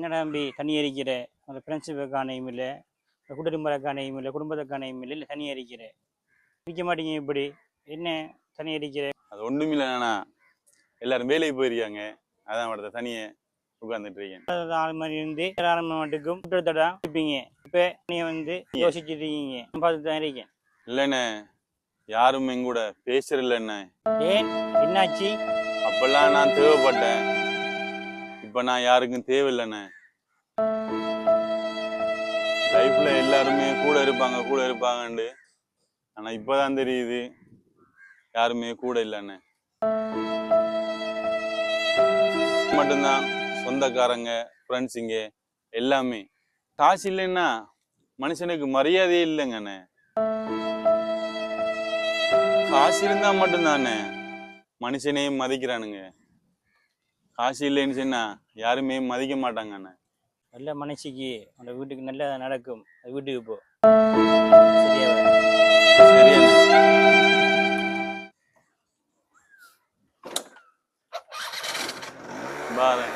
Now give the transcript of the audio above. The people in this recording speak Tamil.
என்னடா தம்பி தண்ணி எரிக்கிற அந்த ஃப்ரெண்ட்ஸுக்கானையும் இல்லை குடும்பக்கானையும் இல்லை குடும்பத்துக்கானையும் இல்லை தண்ணி எரிக்கிற எரிக்க மாட்டீங்க இப்படி என்ன தண்ணி எரிக்கிற? அது ஒன்றும் இல்லைண்ணா, எல்லாரும் வேலைக்கு போயிருக்காங்க, அதான் அடுத்த தனியை உட்கார்ந்துட்டு இருக்கேன். 4 மணி இருந்து 6 மணி மட்டுக்கும் கூட்டத்தோட இருப்பீங்க. இப்போ நீங்க வந்து யோசிச்சுட்டு இருக்கீங்க, பார்த்து தான் இருக்கேன். இல்லைண்ணே, யாரும் எங்கூட பேசுறதில்லைண்ணே. ஏன் என்னாச்சு? அப்பெல்லாம் நான் தேவைப்பட்டேன், இப்ப நான் யாருக்கும் தேவையில்லைண்ணே. லைஃப்ல எல்லாருமே கூட இருப்பாங்கன்னு, ஆனா இப்பதான் தெரியுது யாருமே கூட இல்லைண்ணே. மட்டும்தான் சொந்தக்காரங்க, ஃப்ரெண்ட்ஸுங்க எல்லாமே. காசு இல்லைன்னா மனுஷனுக்கு மரியாதையே இல்லைங்கண்ணே. காசு இருந்தா மட்டும்தானே மனுஷனையும் மதிக்கிறானுங்க. காசு இல்லைன்னு சொன்னா யாருமே மதிக்க மாட்டாங்கண்ணே. நல்ல மனசுக்கு அந்த வீட்டுக்கு நல்ல நடக்கும், அது வீட்டுக்கு போ. சரியாண்ணே. பாரு.